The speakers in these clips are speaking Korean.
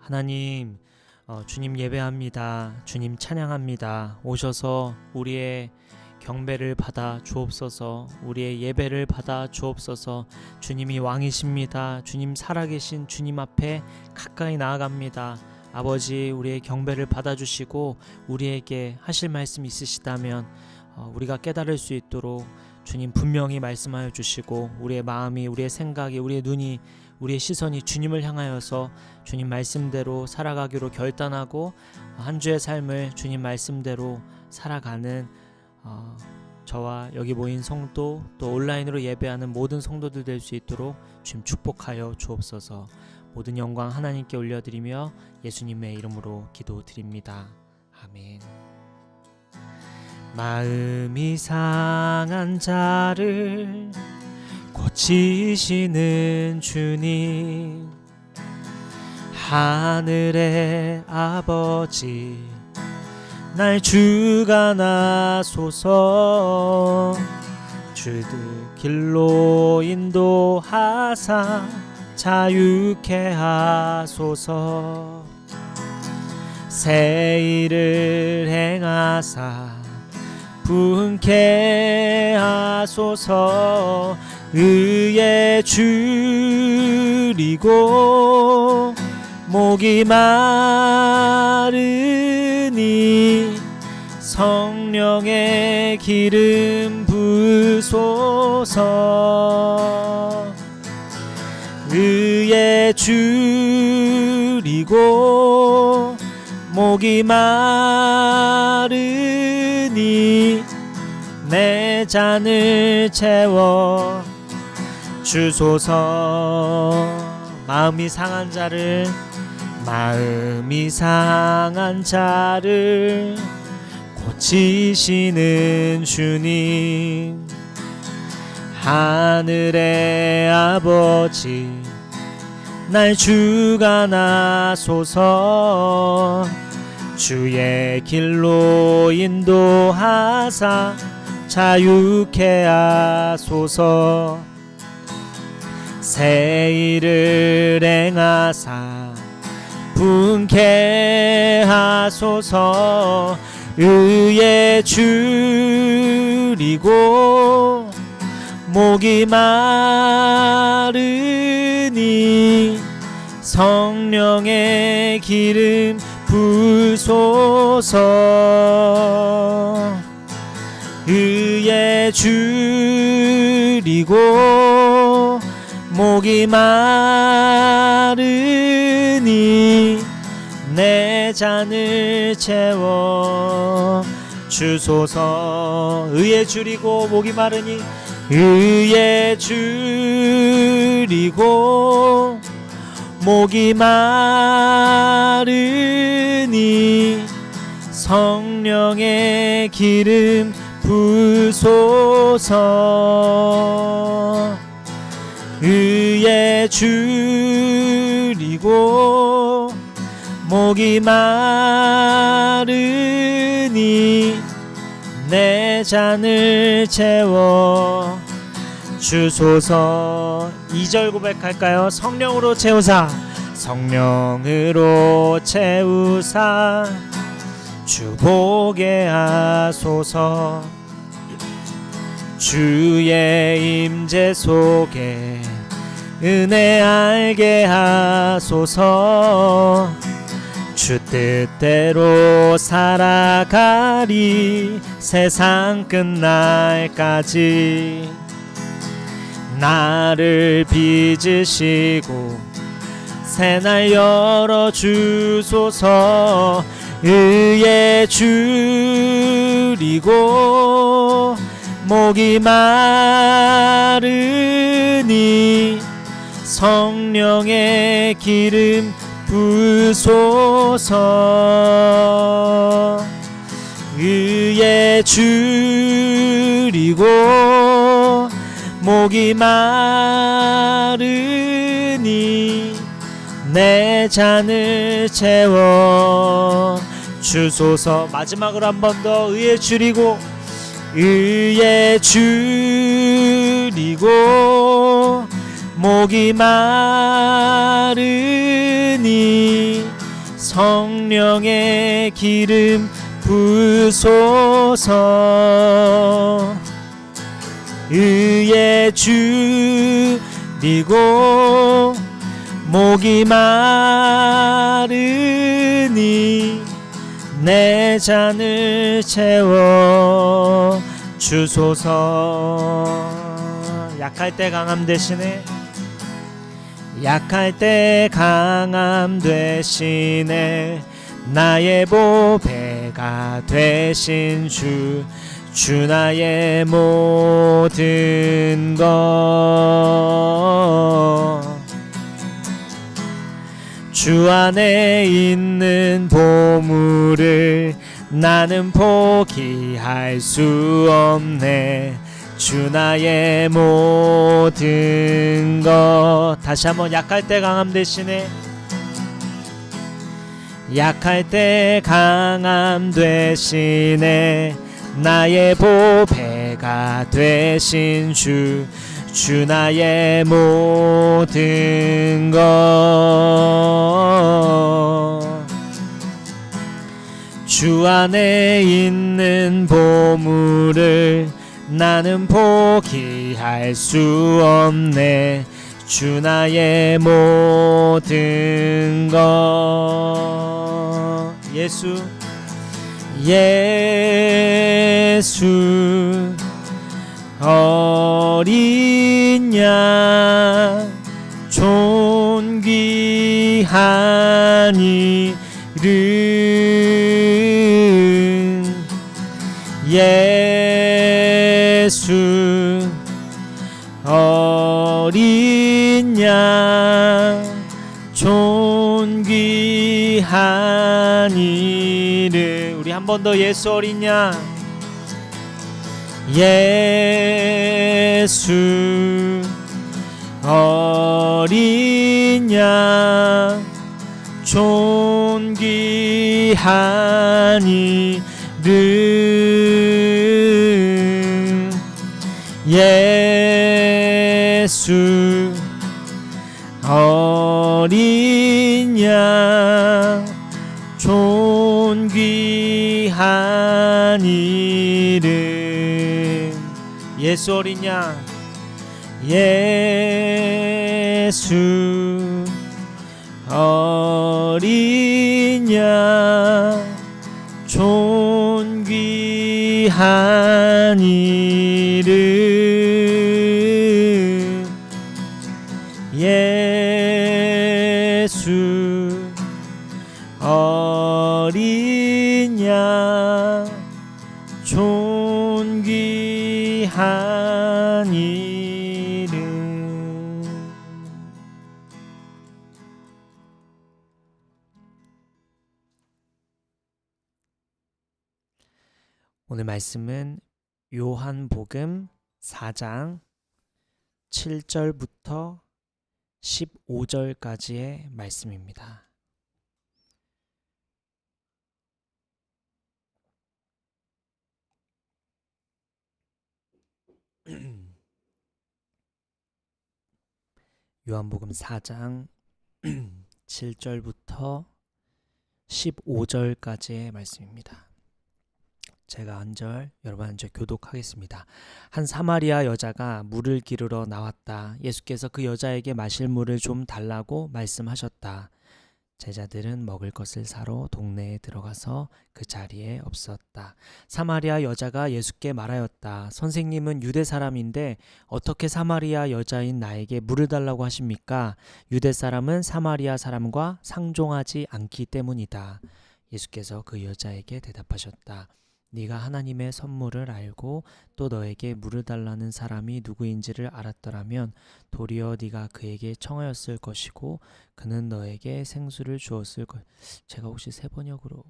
하나님, 주님 예배합니다. 주님 찬양합니다. 오셔서 우리의 경배를 받아 주옵소서. 우리의 예배를 받아 주옵소서. 주님이 왕이십니다. 주님 살아계신 주님 앞에 가까이 나아갑니다. 아버지, 우리의 경배를 받아주시고 우리에게 하실 말씀 있으시다면 우리가 깨달을 수 있도록 주님 분명히 말씀하여 주시고, 우리의 마음이, 우리의 생각이, 우리의 눈이, 우리의 시선이 주님을 향하여서 주님 말씀대로 살아가기로 결단하고 한 주의 삶을 주님 말씀대로 살아가는 저와 여기 모인 성도, 또 온라인으로 예배하는 모든 성도들 될 수 있도록 주님 축복하여 주옵소서. 모든 영광 하나님께 올려드리며 예수님의 이름으로 기도드립니다. 아멘. 마음이 상한 자를 고치시는 주님, 하늘의 아버지, 날 주관하소서. 주의 길로 인도하사 자유케 하소서. 새 일을 행하사 분케 하소서. 의에 줄이고 목이 마르니 성령의 기름 부소서. 의에 줄이고 목이 마르니 내 잔을 채워 주소서. 마음이 상한 자를 고치시는 주님, 하늘의 아버지, 날 주관하소서. 주의 길로 인도하사 자유케 하소서. 새 일을 행하사 분케 하소서. 의에 줄이고 목이 마르니 성령의 기름 부소서. 의에 줄이고 목이 마르니 내 잔을 채워 주소서. 의에 줄이고 목이 마르니, 의에 줄이고 목이 마르니 성령의 기름 부소서. 의에 줄이고 목이 마르니 내 잔을 채워 주소서. 2절 고백할까요? 성령으로 채우사, 성령으로 채우사 주 보게 하소서. 주의 임재 속에 은혜 알게 하소서. 주 뜻대로 살아가리 세상 끝날까지. 나를 빚으시고 새날 열어주소서. 의에 줄이고 목이 마르니 성령의 기름 부소서. 의에 줄이고 목이 마르니 내 잔을 채워 주소서. 마지막으로 한 번 더. 의에 줄이고, 의에 줄이고 목이 마르니 성령의 기름 부으소서. 의에 줄이고 목이 마르니 내 잔을 채워 주소서. 약할 때 강함 대신에, 약할 때 강함 대신에 나의 보배가 되신 주 나의 모든 것. 주 안에 있는 보물을 나는 포기할 수 없네. 주 나의 모든 것. 다시 한번. 약할 때 강함 대신에, 약할 때 강함 대신에 나의 보배가 되신 주 나의 모든 것. 주 안에 있는 보물을 나는 포기할 수 없네. 주 나의 모든 것. 예수 어린 양 존귀한 이름. 예수 어린 양 존귀한 이름. 우리 한 번 더. 예수 어린 양. 예수 어린 양 존귀한 이름. 예수 어린 양 존귀한 이름. 예수 어린 양. 예수 어린 양 존귀한 이름. 예수 어린 양 존귀한 이름. 오늘 말씀은 요한복음 4장 7절부터 15절까지의 말씀입니다. 요한복음 4장 7절부터 15절까지의 말씀입니다. 제가 한 절, 여러분 한 절 교독하겠습니다. 한 사마리아 여자가 물을 기르러 나왔다. 예수께서 그 여자에게 마실 물을 좀 달라고 말씀하셨다. 제자들은 먹을 것을 사러 동네에 들어가서 그 자리에 없었다. 사마리아 여자가 예수께 말하였다. 선생님은 유대 사람인데 어떻게 사마리아 여자인 나에게 물을 달라고 하십니까? 유대 사람은 사마리아 사람과 상종하지 않기 때문이다. 예수께서 그 여자에게 대답하셨다. 네가 하나님의 선물을 알고 또 너에게 물을 달라는 사람이 누구인지를 알았더라면 도리어 네가 그에게 청하였을 것이고 그는 너에게 생수를 주었을 것. 제가 혹시 새 번역으로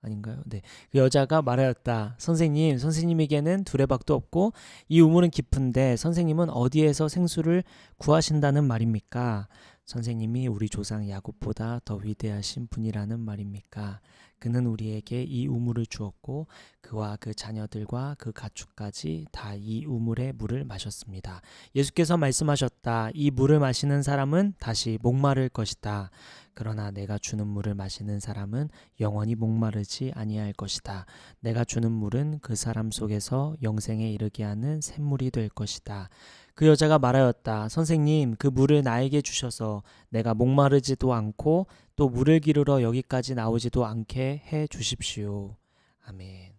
아닌가요? 네. 그 여자가 말하였다. 선생님에게는 두레박도 없고 이 우물은 깊은데 선생님은 어디에서 생수를 구하신다는 말입니까? 선생님이 우리 조상 야곱보다 더 위대하신 분이라는 말입니까? 그는 우리에게 이 우물을 주었고 그와 그 자녀들과 그 가축까지 다 이 우물의 물을 마셨습니다. 예수께서 말씀하셨다. 이 물을 마시는 사람은 다시 목마를 것이다. 그러나 내가 주는 물을 마시는 사람은 영원히 목마르지 아니할 것이다. 내가 주는 물은 그 사람 속에서 영생에 이르게 하는 샘물이 될 것이다. 그 여자가 말하였다. 선생님, 그 물을 나에게 주셔서 내가 목마르지도 않고 또 물을 기르러 여기까지 나오지도 않게 해 주십시오. 아멘.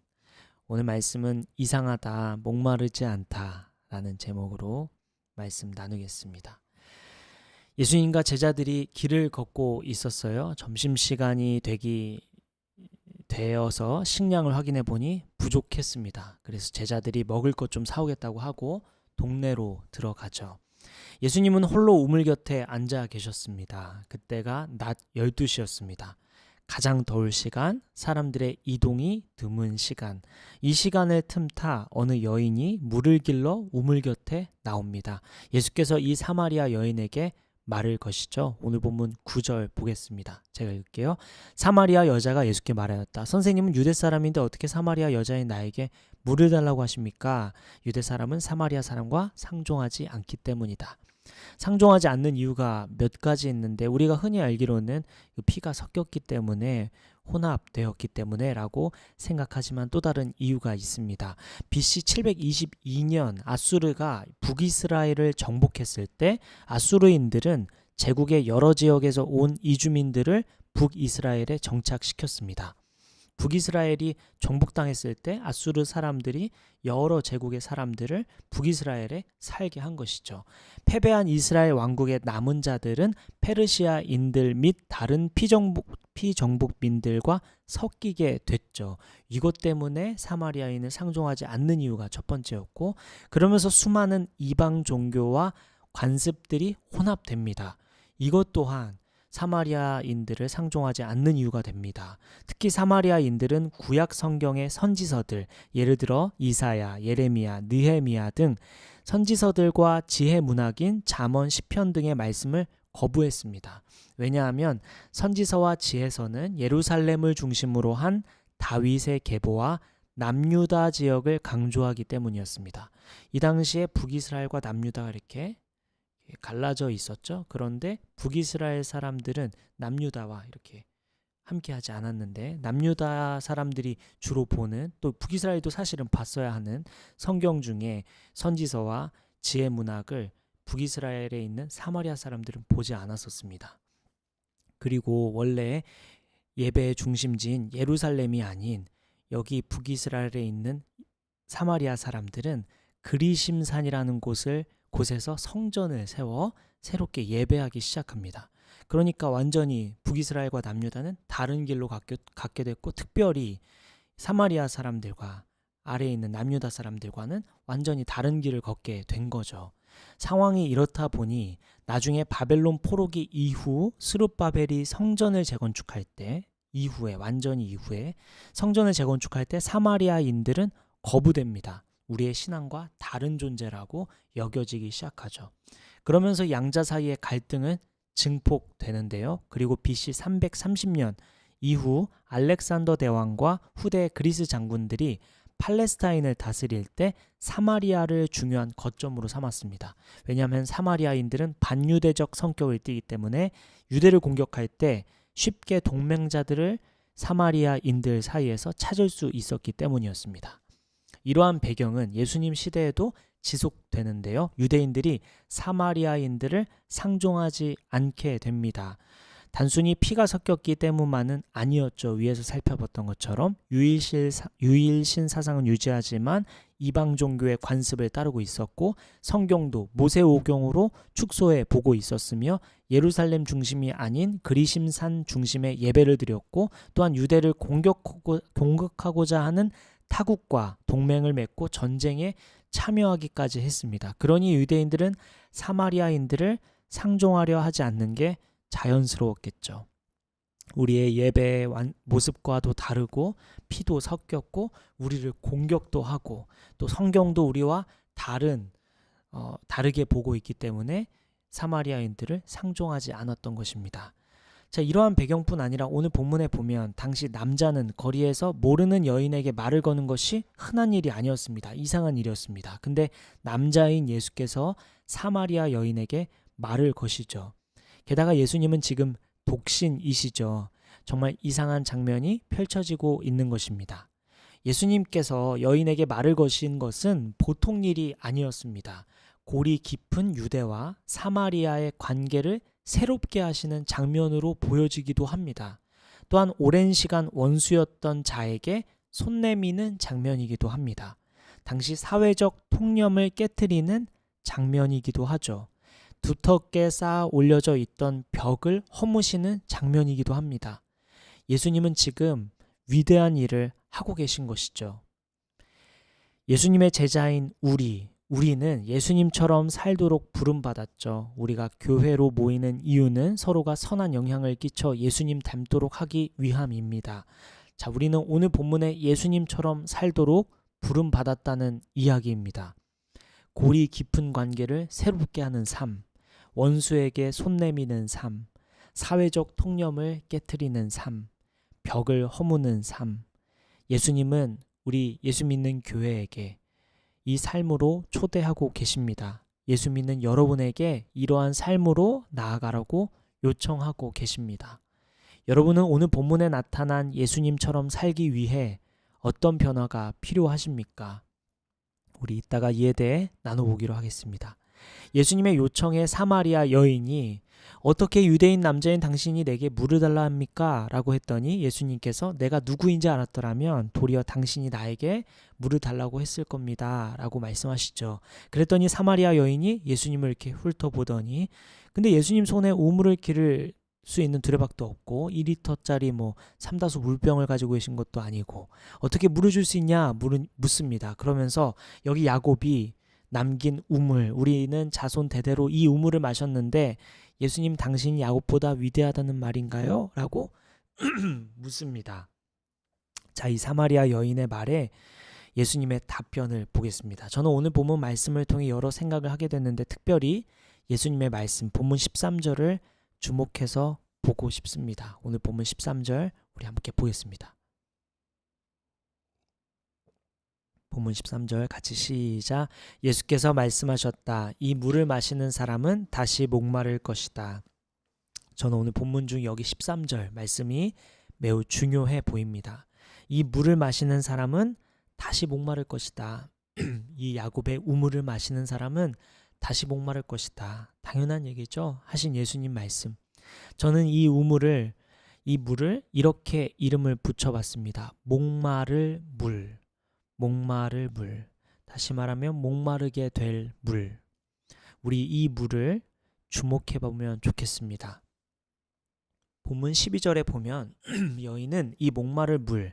오늘 말씀은 이상하다, 목마르지 않다 라는 제목으로 말씀 나누겠습니다. 예수님과 제자들이 길을 걷고 있었어요. 점심시간이 되어서 식량을 확인해 보니 부족했습니다. 그래서 제자들이 먹을 것 좀 사오겠다고 하고 동네로 들어가죠. 예수님은 홀로 우물 곁에 앉아 계셨습니다. 그때가 낮 12시였습니다. 가장 더울 시간, 사람들의 이동이 드문 시간. 이 시간을 틈타 어느 여인이 물을 길러 우물 곁에 나옵니다. 예수께서 이 사마리아 여인에게 말을 거시죠. 오늘 본문 9절 보겠습니다. 제가 읽을게요. 사마리아 여자가 예수께 말하였다. 선생님은 유대 사람인데 어떻게 사마리아 여자인 나에게 물을 달라고 하십니까? 유대 사람은 사마리아 사람과 상종하지 않기 때문이다. 상종하지 않는 이유가 몇 가지 있는데 우리가 흔히 알기로는 피가 섞였기 때문에 혼합되었기 때문에 라고 생각하지만 또 다른 이유가 있습니다. BC 722년 아수르가 북이스라엘을 정복했을 때 아수르인들은 제국의 여러 지역에서 온 이주민들을 북이스라엘에 정착시켰습니다. 북이스라엘이 정복당했을 때 아수르 사람들이 여러 제국의 사람들을 북이스라엘에 살게 한 것이죠. 패배한 이스라엘 왕국의 남은 자들은 페르시아인들 및 다른 피정복민들과 섞이게 됐죠. 이것 때문에 사마리아인을 상종하지 않는 이유가 첫 번째였고, 그러면서 수많은 이방 종교와 관습들이 혼합됩니다. 이것 또한 사마리아인들을 상종하지 않는 이유가 됩니다. 특히 사마리아인들은 구약 성경의 선지서들, 예를 들어 이사야, 예레미야, 느헤미야 등 선지서들과 지혜 문학인 잠언, 시편 등의 말씀을 거부했습니다. 왜냐하면 선지서와 지혜서는 예루살렘을 중심으로 한 다윗의 계보와 남유다 지역을 강조하기 때문이었습니다. 이 당시에 북이스라엘과 남유다가 이렇게 갈라져 있었죠. 그런데 북이스라엘 사람들은 남유다와 이렇게 함께하지 않았는데 남유다 사람들이 주로 보는, 또 북이스라엘도 사실은 봤어야 하는 성경 중에 선지서와 지혜 문학을 북이스라엘에 있는 사마리아 사람들은 보지 않았었습니다. 그리고 원래 예배의 중심지인 예루살렘이 아닌 여기 북이스라엘에 있는 사마리아 사람들은 그리심산이라는 곳에서 성전을 세워 새롭게 예배하기 시작합니다. 그러니까 완전히 북이스라엘과 남유다는 다른 길로 갖게 됐고, 특별히 사마리아 사람들과 아래에 있는 남유다 사람들과는 완전히 다른 길을 걷게 된 거죠. 상황이 이렇다 보니 나중에 바벨론 포로기 이후 스룹바벨이 성전을 재건축할 때 완전히 이후에 성전을 재건축할 때 사마리아인들은 거부됩니다. 우리의 신앙과 다른 존재라고 여겨지기 시작하죠. 그러면서 양자 사이의 갈등은 증폭되는데요. 그리고 BC 330년 이후 알렉산더 대왕과 후대 그리스 장군들이 팔레스타인을 다스릴 때 사마리아를 중요한 거점으로 삼았습니다. 왜냐하면 사마리아인들은 반유대적 성격을 띠기 때문에 유대를 공격할 때 쉽게 동맹자들을 사마리아인들 사이에서 찾을 수 있었기 때문이었습니다. 이러한 배경은 예수님 시대에도 지속되는데요. 유대인들이 사마리아인들을 상종하지 않게 됩니다. 단순히 피가 섞였기 때문만은 아니었죠. 위에서 살펴봤던 것처럼 유일신 사상은 유지하지만 이방 종교의 관습을 따르고 있었고, 성경도 모세오경으로 축소해 보고 있었으며 예루살렘 중심이 아닌 그리심산 중심의 예배를 드렸고, 또한 유대를 공격하고자 하는 타국과 동맹을 맺고 전쟁에 참여하기까지 했습니다. 그러니 유대인들은 사마리아인들을 상종하려 하지 않는 게 자연스러웠겠죠. 우리의 예배의 모습과도 다르고 피도 섞였고 우리를 공격도 하고 또 성경도 우리와 다르게 보고 있기 때문에 사마리아인들을 상종하지 않았던 것입니다. 자, 이러한 배경뿐 아니라 오늘 본문에 보면 당시 남자는 거리에서 모르는 여인에게 말을 거는 것이 흔한 일이 아니었습니다. 이상한 일이었습니다. 근데 남자인 예수께서 사마리아 여인에게 말을 거시죠. 게다가 예수님은 지금 독신이시죠. 정말 이상한 장면이 펼쳐지고 있는 것입니다. 예수님께서 여인에게 말을 거신 것은 보통 일이 아니었습니다. 골이 깊은 유대와 사마리아의 관계를 새롭게 하시는 장면으로 보여지기도 합니다. 또한 오랜 시간 원수였던 자에게 손 내미는 장면이기도 합니다. 당시 사회적 통념을 깨트리는 장면이기도 하죠. 두텁게 쌓아 올려져 있던 벽을 허무시는 장면이기도 합니다. 예수님은 지금 위대한 일을 하고 계신 것이죠. 예수님의 제자인 우리는 예수님처럼 살도록 부름받았죠. 우리가 교회로 모이는 이유는 서로가 선한 영향을 끼쳐 예수님 닮도록 하기 위함입니다. 자, 우리는 오늘 본문에 예수님처럼 살도록 부름받았다는 이야기입니다. 골이 깊은 관계를 새롭게 하는 삶, 원수에게 손 내미는 삶, 사회적 통념을 깨트리는 삶, 벽을 허무는 삶. 예수님은 우리 예수 믿는 교회에게 이 삶으로 초대하고 계십니다. 예수 믿는 여러분에게 이러한 삶으로 나아가라고 요청하고 계십니다. 여러분은 오늘 본문에 나타난 예수님처럼 살기 위해 어떤 변화가 필요하십니까? 우리 이따가 이에 대해 나눠보기로 하겠습니다. 예수님의 요청에 사마리아 여인이 어떻게 유대인 남자인 당신이 내게 물을 달라 합니까? 라고 했더니 예수님께서 내가 누구인지 알았더라면 도리어 당신이 나에게 물을 달라고 했을 겁니다. 라고 말씀하시죠. 그랬더니 사마리아 여인이 예수님을 이렇게 훑어보더니 근데 예수님 손에 우물을 기를 수 있는 두레박도 없고 2리터짜리 삼다수 물병을 가지고 계신 것도 아니고 어떻게 물을 줄 수 있냐 묻습니다. 그러면서 여기 야곱이 남긴 우물, 우리는 자손 대대로 이 우물을 마셨는데 예수님 당신이 야곱보다 위대하다는 말인가요? 라고 묻습니다. 자, 이 사마리아 여인의 말에 예수님의 답변을 보겠습니다. 저는 오늘 본문 말씀을 통해 여러 생각을 하게 됐는데 특별히 예수님의 말씀 본문 13절을 주목해서 보고 싶습니다. 오늘 본문 13절 우리 함께 보겠습니다. 본문 13절 같이 시작. 예수께서 말씀하셨다. 이 물을 마시는 사람은 다시 목마를 것이다. 저는 오늘 본문 중 여기 13절 말씀이 매우 중요해 보입니다. 이 물을 마시는 사람은 다시 목마를 것이다. 이 야곱의 우물을 마시는 사람은 다시 목마를 것이다. 당연한 얘기죠. 하신 예수님 말씀. 저는 이 물을 이렇게 이름을 붙여봤습니다. 목마를 물. 목마를 물. 다시 말하면 목마르게 될 물. 우리 이 물을 주목해 보면 좋겠습니다. 본문 12절에 보면 여인은 이 목마를 물,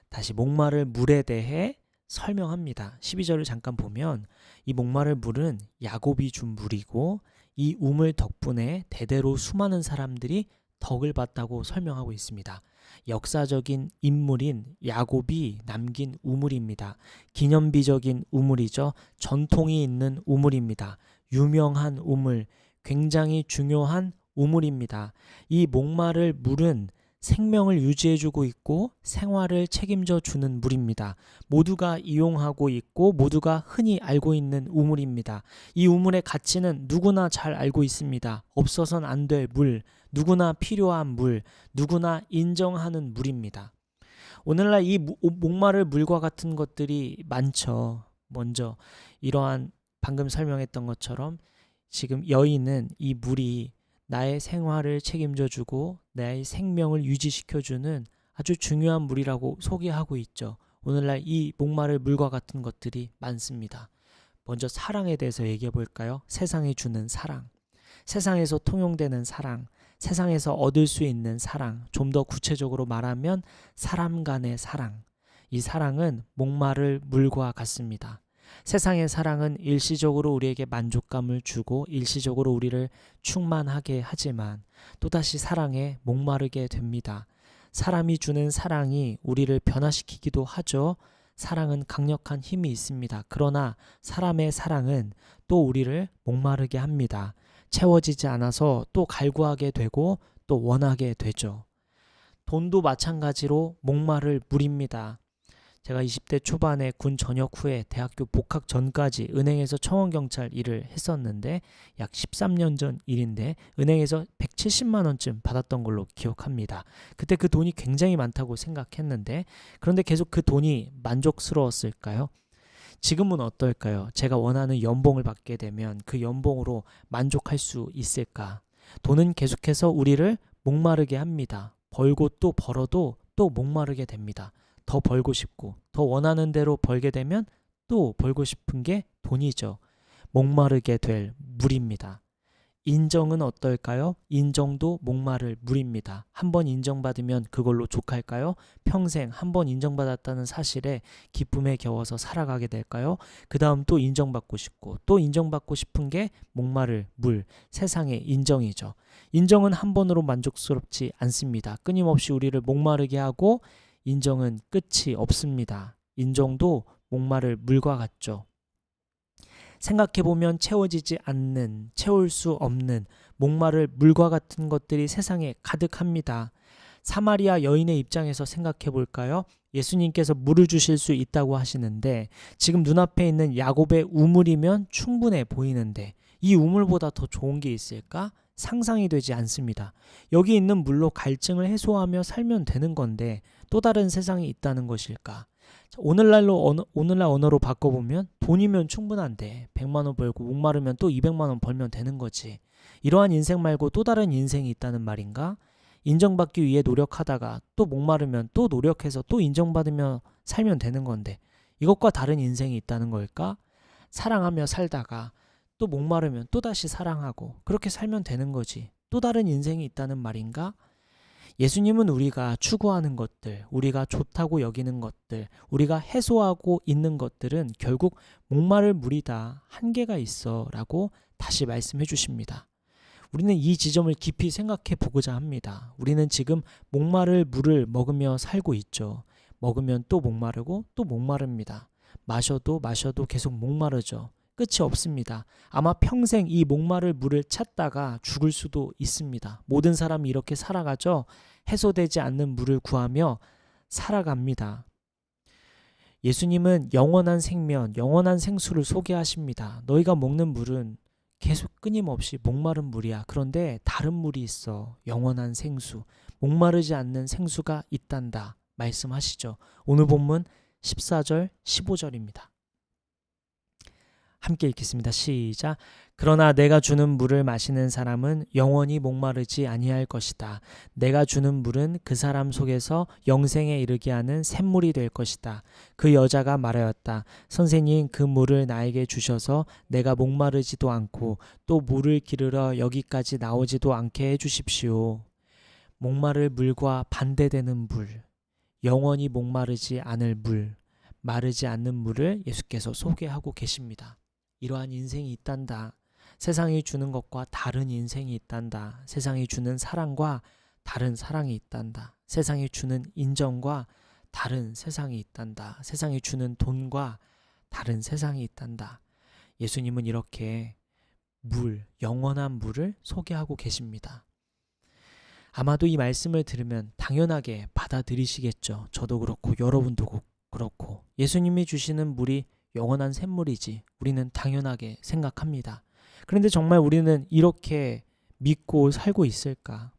다시 목마를 물에 대해 설명합니다. 12절을 잠깐 보면 이 목마를 물은 야곱이 준 물이고 이 우물 덕분에 대대로 수많은 사람들이 덕을 봤다고 설명하고 있습니다. 역사적인 인물인 야곱이 남긴 우물입니다. 기념비적인 우물이죠. 전통이 있는 우물입니다. 유명한 우물, 굉장히 중요한 우물입니다. 이 목마를 물은 생명을 유지해주고 있고 생활을 책임져 주는 물입니다. 모두가 이용하고 있고 모두가 흔히 알고 있는 우물입니다. 이 우물의 가치는 누구나 잘 알고 있습니다. 없어서는 안 될 물, 누구나 필요한 물, 누구나 인정하는 물입니다. 오늘날 이 목마를 물과 같은 것들이 많죠. 먼저 이러한 방금 설명했던 것처럼 지금 여인은 이 물이 나의 생활을 책임져 주고 나의 생명을 유지시켜주는 아주 중요한 물이라고 소개하고 있죠. 오늘날 이 목마를 물과 같은 것들이 많습니다. 먼저 사랑에 대해서 얘기해 볼까요? 세상이 주는 사랑, 세상에서 통용되는 사랑, 세상에서 얻을 수 있는 사랑, 좀 더 구체적으로 말하면 사람 간의 사랑. 이 사랑은 목마를 물과 같습니다. 세상의 사랑은 일시적으로 우리에게 만족감을 주고 일시적으로 우리를 충만하게 하지만 또다시 사랑에 목마르게 됩니다. 사람이 주는 사랑이 우리를 변화시키기도 하죠. 사랑은 강력한 힘이 있습니다. 그러나 사람의 사랑은 또 우리를 목마르게 합니다. 채워지지 않아서 또 갈구하게 되고 또 원하게 되죠. 돈도 마찬가지로 목마를 물입니다. 제가 20대 초반에 군 전역 후에 대학교 복학 전까지 은행에서 청원경찰 일을 했었는데 약 13년 전 일인데 은행에서 170만 원쯤 받았던 걸로 기억합니다. 그때 그 돈이 굉장히 많다고 생각했는데 그런데 계속 그 돈이 만족스러웠을까요? 지금은 어떨까요? 제가 원하는 연봉을 받게 되면 그 연봉으로 만족할 수 있을까? 돈은 계속해서 우리를 목마르게 합니다. 벌고 또 벌어도 또 목마르게 됩니다. 더 벌고 싶고 더 원하는 대로 벌게 되면 또 벌고 싶은 게 돈이죠. 목마르게 될 물입니다. 인정은 어떨까요? 인정도 목마를 물입니다. 한번 인정받으면 그걸로 족할까요? 평생 한번 인정받았다는 사실에 기쁨에 겨워서 살아가게 될까요? 그 다음 또 인정받고 싶고 또 인정받고 싶은 게 목마를 물, 세상의 인정이죠. 인정은 한 번으로 만족스럽지 않습니다. 끊임없이 우리를 목마르게 하고 인정은 끝이 없습니다. 인정도 목마를 물과 같죠. 생각해보면 채워지지 않는, 채울 수 없는 목마를 물과 같은 것들이 세상에 가득합니다. 사마리아 여인의 입장에서 생각해볼까요? 예수님께서 물을 주실 수 있다고 하시는데 지금 눈앞에 있는 야곱의 우물이면 충분해 보이는데 이 우물보다 더 좋은 게 있을까? 상상이 되지 않습니다. 여기 있는 물로 갈증을 해소하며 살면 되는 건데 또 다른 세상이 있다는 것일까? 오늘날 언어로 바꿔보면 돈이면 충분한데 100만 원 벌고 목마르면 또 200만 원 벌면 되는 거지. 이러한 인생 말고 또 다른 인생이 있다는 말인가? 인정받기 위해 노력하다가 또 목마르면 또 노력해서 또 인정받으며 살면 되는 건데 이것과 다른 인생이 있다는 걸까? 사랑하며 살다가 또 목마르면 또다시 사랑하고 그렇게 살면 되는 거지. 또 다른 인생이 있다는 말인가? 예수님은 우리가 추구하는 것들, 우리가 좋다고 여기는 것들, 우리가 해소하고 있는 것들은 결국 목마를 물이다. 한계가 있어 라고 다시 말씀해 주십니다. 우리는 이 지점을 깊이 생각해 보고자 합니다. 우리는 지금 목마를 물을 먹으며 살고 있죠. 먹으면 또 목마르고 또 목마릅니다. 마셔도 계속 목마르죠. 끝이 없습니다. 아마 평생 이 목마를 물을 찾다가 죽을 수도 있습니다. 모든 사람이 이렇게 살아가죠. 해소되지 않는 물을 구하며 살아갑니다. 예수님은 영원한 생명, 영원한 생수를 소개하십니다. 너희가 먹는 물은 계속 끊임없이 목마른 물이야. 그런데 다른 물이 있어. 영원한 생수. 목마르지 않는 생수가 있단다. 말씀하시죠. 오늘 본문 14절, 15절입니다. 함께 읽겠습니다. 시작. 그러나 내가 주는 물을 마시는 사람은 영원히 목마르지 아니할 것이다. 내가 주는 물은 그 사람 속에서 영생에 이르게 하는 샘물이 될 것이다. 그 여자가 말하였다. 선생님, 그 물을 나에게 주셔서 내가 목마르지도 않고 또 물을 기르러 여기까지 나오지도 않게 해주십시오. 목마를 물과 반대되는 물, 영원히 목마르지 않을 물, 마르지 않는 물을 예수께서 소개하고 계십니다. 이러한 인생이 있단다. 세상이 주는 것과 다른 인생이 있단다. 세상이 주는 사랑과 다른 사랑이 있단다. 세상이 주는 인정과 다른 세상이 있단다. 세상이 주는 돈과 다른 세상이 있단다. 예수님은 이렇게 물, 영원한 물을 소개하고 계십니다. 아마도 이 말씀을 들으면 당연하게 받아들이시겠죠. 저도 그렇고 여러분도 그렇고 예수님이 주시는 물이 영원한 샘물이지 우리는 당연하게 생각합니다. 그런데 정말 우리는 이렇게 믿고 살고 있을까?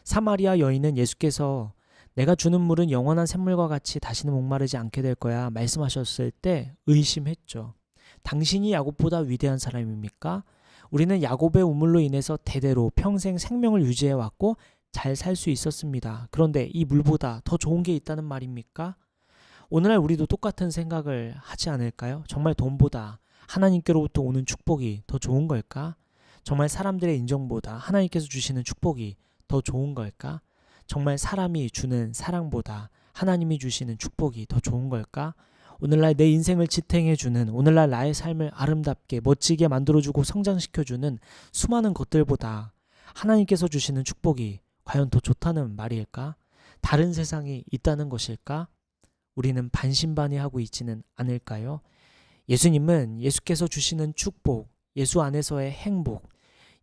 사마리아 여인은 예수께서 내가 주는 물은 영원한 샘물과 같이 다시는 목마르지 않게 될 거야 말씀하셨을 때 의심했죠. 당신이 야곱보다 위대한 사람입니까? 우리는 야곱의 우물로 인해서 대대로 평생 생명을 유지해왔고 잘 살 수 있었습니다. 그런데 이 물보다 더 좋은 게 있다는 말입니까? 오늘날 우리도 똑같은 생각을 하지 않을까요? 정말 돈보다 하나님께로부터 오는 축복이 더 좋은 걸까? 정말 사람들의 인정보다 하나님께서 주시는 축복이 더 좋은 걸까? 정말 사람이 주는 사랑보다 하나님이 주시는 축복이 더 좋은 걸까? 오늘날 내 인생을 지탱해주는, 오늘날 나의 삶을 아름답게 멋지게 만들어주고 성장시켜주는 수많은 것들보다 하나님께서 주시는 축복이 과연 더 좋다는 말일까? 다른 세상이 있다는 것일까? 우리는 반신반의하고 있지는 않을까요? 예수님은 예수께서 주시는 축복, 예수 안에서의 행복,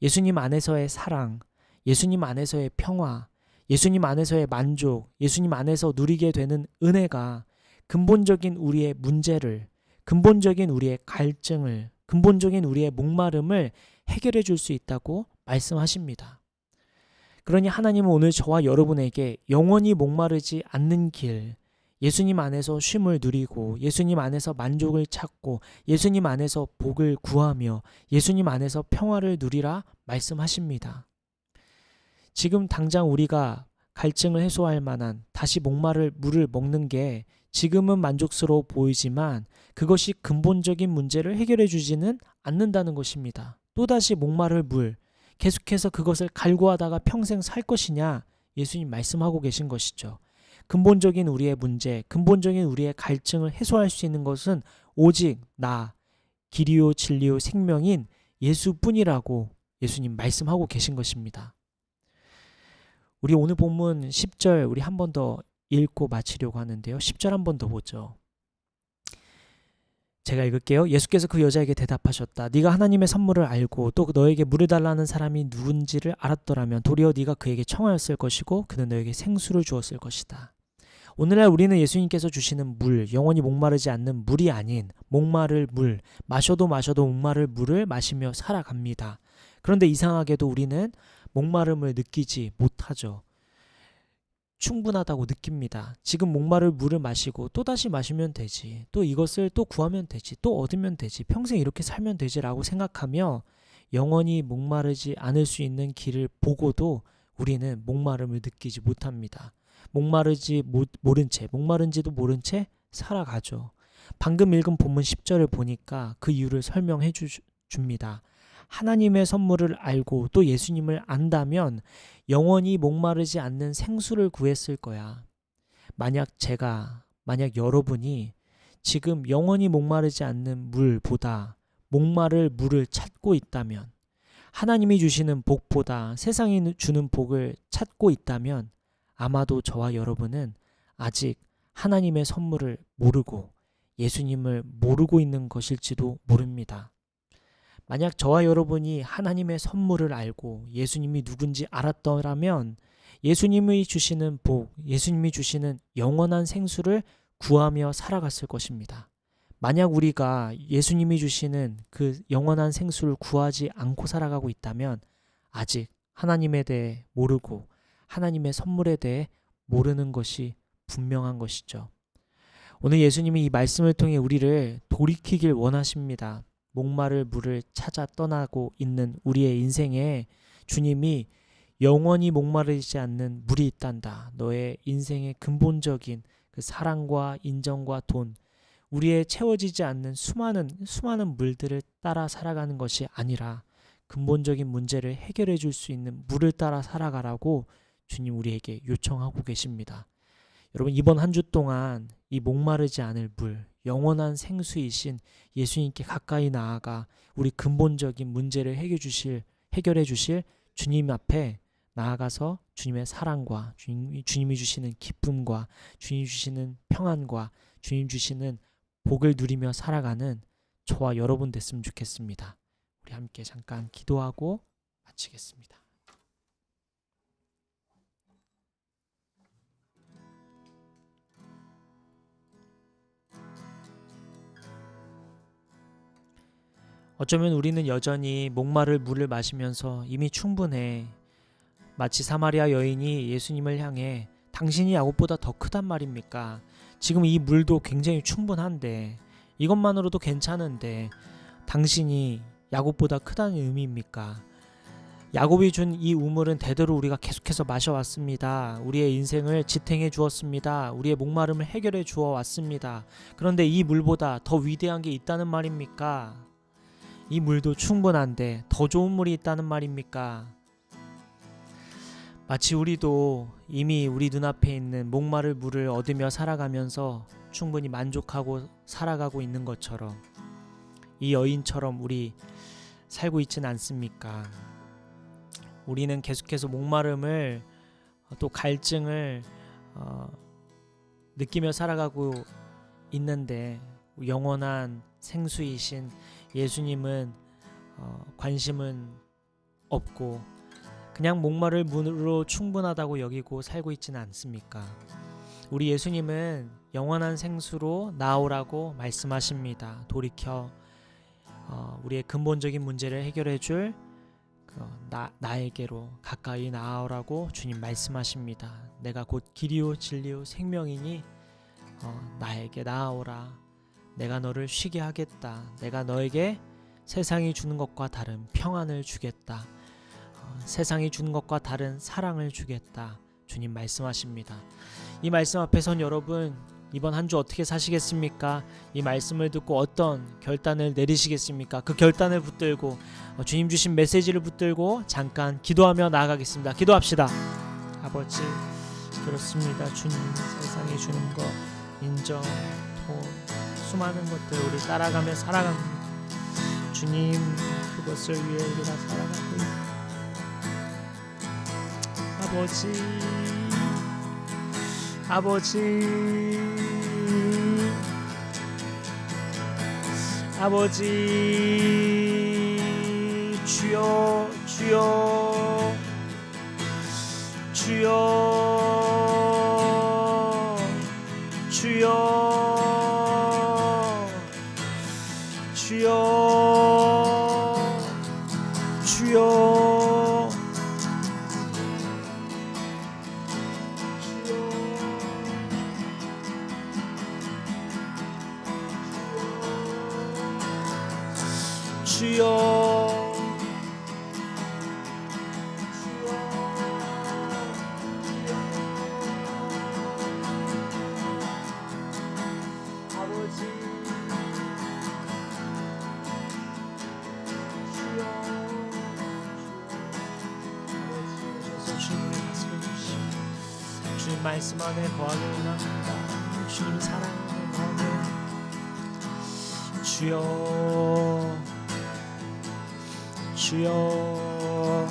예수님 안에서의 사랑, 예수님 안에서의 평화, 예수님 안에서의 만족, 예수님 안에서 누리게 되는 은혜가 근본적인 우리의 문제를, 근본적인 우리의 갈증을, 근본적인 우리의 목마름을 해결해 줄 수 있다고 말씀하십니다. 그러니 하나님은 오늘 저와 여러분에게 영원히 목마르지 않는 길, 예수님 안에서 쉼을 누리고 예수님 안에서 만족을 찾고 예수님 안에서 복을 구하며 예수님 안에서 평화를 누리라 말씀하십니다. 지금 당장 우리가 갈증을 해소할 만한 다시 목마를 물을 먹는 게 지금은 만족스러워 보이지만 그것이 근본적인 문제를 해결해 주지는 않는다는 것입니다. 또다시 목마를 물, 계속해서 그것을 갈구하다가 평생 살 것이냐? 예수님 말씀하고 계신 것이죠. 근본적인 우리의 문제, 근본적인 우리의 갈증을 해소할 수 있는 것은 오직 나, 길이요 진리요 생명인 예수뿐이라고 예수님 말씀하고 계신 것입니다. 우리 오늘 본문 10절 우리 한 번 더 읽고 마치려고 하는데요. 10절 한 번 더 보죠. 제가 읽을게요. 예수께서 그 여자에게 대답하셨다. 네가 하나님의 선물을 알고 또 너에게 물을 달라는 사람이 누군지를 알았더라면 도리어 네가 그에게 청하였을 것이고 그는 너에게 생수를 주었을 것이다. 오늘날 우리는 예수님께서 주시는 물, 영원히 목마르지 않는 물이 아닌 목마를 물, 마셔도 목마를 물을 마시며 살아갑니다. 그런데 이상하게도 우리는 목마름을 느끼지 못하죠. 충분하다고 느낍니다. 지금 목마를 물을 마시고 또다시 마시면 되지. 또 이것을 또 구하면 되지. 또 얻으면 되지. 평생 이렇게 살면 되지라고 생각하며 영원히 목마르지 않을 수 있는 길을 보고도 우리는 목마름을 느끼지 못합니다. 목마른지도 모른 채 살아가죠. 방금 읽은 본문 10절을 보니까 그 이유를 설명해 줍니다. 하나님의 선물을 알고 또 예수님을 안다면 영원히 목마르지 않는 생수를 구했을 거야. 만약 여러분이 지금 영원히 목마르지 않는 물보다 목마를 물을 찾고 있다면, 하나님이 주시는 복보다 세상이 주는 복을 찾고 있다면 아마도 저와 여러분은 아직 하나님의 선물을 모르고 예수님을 모르고 있는 것일지도 모릅니다. 만약 저와 여러분이 하나님의 선물을 알고 예수님이 누군지 알았더라면 예수님이 주시는 복, 예수님이 주시는 영원한 생수를 구하며 살아갔을 것입니다. 만약 우리가 예수님이 주시는 그 영원한 생수를 구하지 않고 살아가고 있다면 아직 하나님에 대해 모르고 하나님의 선물에 대해 모르는 것이 분명한 것이죠. 오늘 예수님이 이 말씀을 통해 우리를 돌이키길 원하십니다. 목마를 물을 찾아 떠나고 있는 우리의 인생에 주님이 영원히 목마르지 않는 물이 있단다. 너의 인생의 근본적인 그 사랑과 인정과 돈, 우리의 채워지지 않는 수많은 물들을 따라 살아가는 것이 아니라 근본적인 문제를 해결해 줄 수 있는 물을 따라 살아가라고 주님 우리에게 요청하고 계십니다. 여러분, 이번 한 주 동안 이 목마르지 않을 물, 영원한 생수이신 예수님께 가까이 나아가 우리 근본적인 문제를 해결해 주실 주님 앞에 나아가서 주님의 사랑과 주님이 주시는 기쁨과 주님이 주시는 평안과 주님 주시는 복을 누리며 살아가는 저와 여러분 됐으면 좋겠습니다. 우리 함께 잠깐 기도하고 마치겠습니다. 어쩌면 우리는 여전히 목마를 물을 마시면서 이미 충분해. 마치 사마리아 여인이 예수님을 향해 당신이 야곱보다 더 크단 말입니까? 지금 이 물도 굉장히 충분한데, 이것만으로도 괜찮은데 당신이 야곱보다 크다는 의미입니까? 야곱이 준 이 우물은 대대로 우리가 계속해서 마셔왔습니다. 우리의 인생을 지탱해 주었습니다. 우리의 목마름을 해결해 주어 왔습니다. 그런데 이 물보다 더 위대한 게 있다는 말입니까? 이 물도 충분한데 더 좋은 물이 있다는 말입니까? 마치 우리도 이미 우리 눈앞에 있는 목마를 물을 얻으며 살아가면서 충분히 만족하고 살아가고 있는 것처럼 이 여인처럼 우리 살고 있지는 않습니까? 우리는 계속해서 목마름을 또 갈증을 느끼며 살아가고 있는데 영원한 생수이신 예수님은 관심은 없고 그냥 목마를 물로 충분하다고 여기고 살고 있지는 않습니까? 우리 예수님은 영원한 생수로 나오라고 말씀하십니다. 돌이켜 우리의 근본적인 문제를 해결해 줄 나에게로 가까이 나아오라고 주님 말씀하십니다. 내가 곧 길이요 진리요 생명이니 나에게 나아오라. 내가 너를 쉬게 하겠다. 내가 너에게 세상이 주는 것과 다른 평안을 주겠다. 세상이 주는 것과 다른 사랑을 주겠다. 주님 말씀하십니다. 이 말씀 앞에선 여러분 이번 한 주 어떻게 사시겠습니까? 이 말씀을 듣고 어떤 결단을 내리시겠습니까? 그 결단을 붙들고 주님 주신 메시지를 붙들고 잠깐 기도하며 나아가겠습니다. 기도합시다. 아버지, 그렇습니다. 주님, 세상이 주는 것, 인정, 돈, 수많은 것들 우리 따라가며 살아갑니다. 주님, 그것을 위해 우리가 살아가고 있습니다. 아버지, 주여, 주여, 주여, 주여, 주여, 주여, 주여, 아버지, 주님의 말씀을 주시오. 주님 말씀 안에 거하게 원합니다. 주님 사랑 안에 거하게 주여, 주여,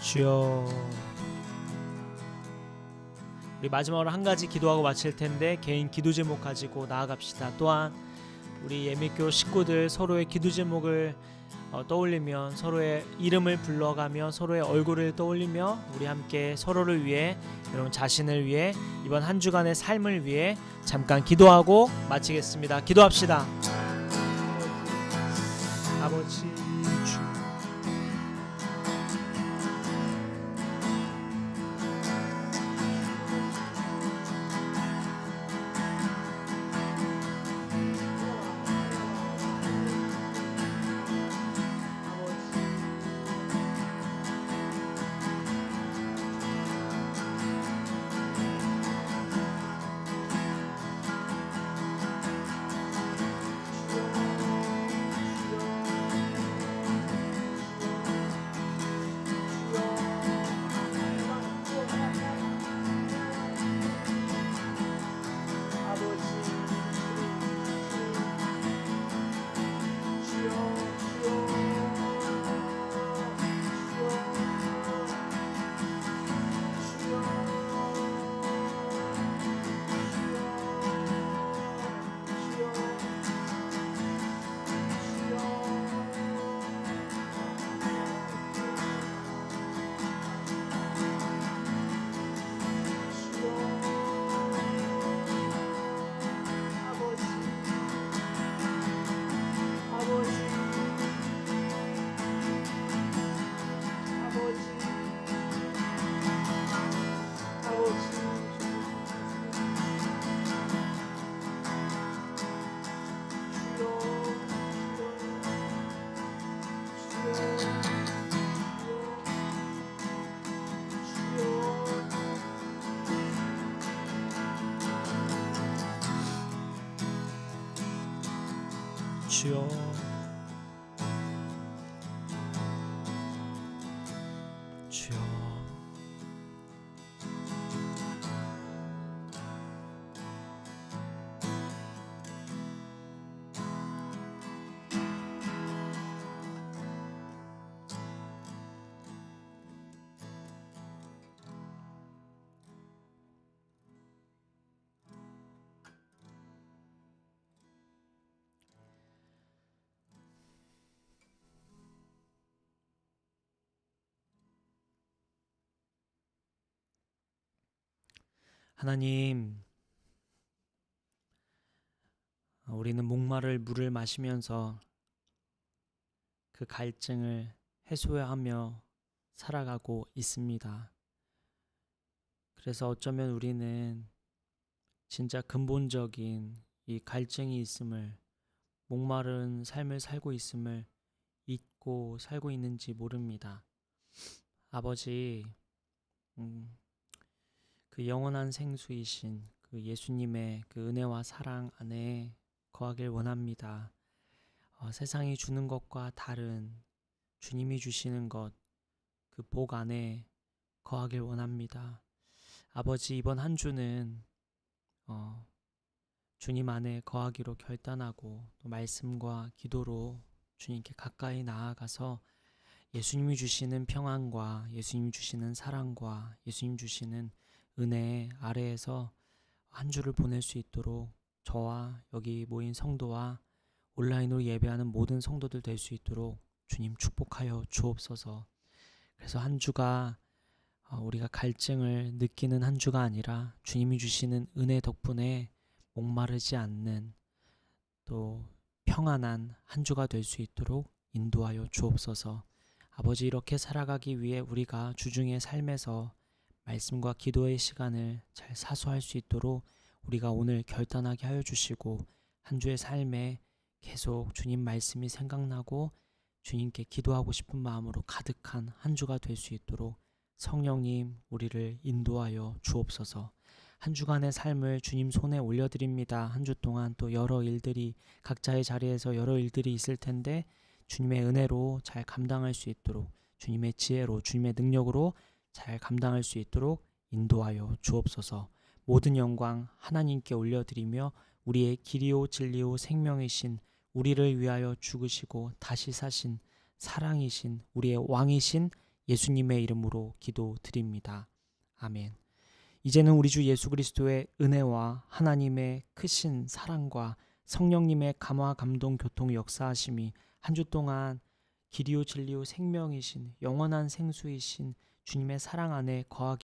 주여. 우리 마지막으로 한 가지 기도하고 마칠 텐데 개인 기도 제목 가지고 나아갑시다. 또한 우리 예미교 식구들 서로의 기도 제목을 떠올리며 서로의 이름을 불러가며 서로의 얼굴을 떠올리며 우리 함께 서로를 위해, 여러분 자신을 위해, 이번 한 주간의 삶을 위해 잠깐 기도하고 마치겠습니다. 기도합시다. 아버지, 주여, 주여, 하나님, 우리는 목마를 물을 마시면서 그 갈증을 해소하며 살아가고 있습니다. 그래서 어쩌면 우리는 진짜 근본적인 이 갈증이 있음을, 목마른 삶을 살고 있음을 잊고 살고 있는지 모릅니다. 아버지, 그 영원한 생수이신 그 예수님의 그 은혜와 사랑 안에 거하길 원합니다. 세상이 주는 것과 다른 주님이 주시는 것, 그 복 안에 거하길 원합니다. 아버지, 이번 한 주는 주님 안에 거하기로 결단하고 또 말씀과 기도로 주님께 가까이 나아가서 예수님이 주시는 평안과 예수님이 주시는 사랑과 예수님 주시는 은혜 아래에서 한 주를 보낼 수 있도록 저와 여기 모인 성도와 온라인으로 예배하는 모든 성도들 될 수 있도록 주님 축복하여 주옵소서. 그래서 한 주가 우리가 갈증을 느끼는 한 주가 아니라 주님이 주시는 은혜 덕분에 목마르지 않는 또 평안한 한 주가 될 수 있도록 인도하여 주옵소서. 아버지, 이렇게 살아가기 위해 우리가 주중의 삶에서 말씀과 기도의 시간을 잘 사수할 수 있도록 우리가 오늘 결단하게 하여 주시고, 한 주의 삶에 계속 주님 말씀이 생각나고 주님께 기도하고 싶은 마음으로 가득한 한 주가 될 수 있도록 성령님 우리를 인도하여 주옵소서. 한 주간의 삶을 주님 손에 올려드립니다. 한 주 동안 또 여러 일들이, 각자의 자리에서 여러 일들이 있을 텐데 주님의 은혜로 잘 감당할 수 있도록, 주님의 지혜로, 주님의 능력으로 잘 감당할 수 있도록 인도하여 주옵소서. 모든 영광 하나님께 올려드리며 우리의 길이요 진리요 생명이신, 우리를 위하여 죽으시고 다시 사신 사랑이신 우리의 왕이신 예수님의 이름으로 기도드립니다. 아멘. 이제는 우리 주 예수 그리스도의 은혜와 하나님의 크신 사랑과 성령님의 감화 감동 교통 역사하심이 한 주 동안 길이요 진리요 생명이신 영원한 생수이신 주님의 사랑 안에 거하기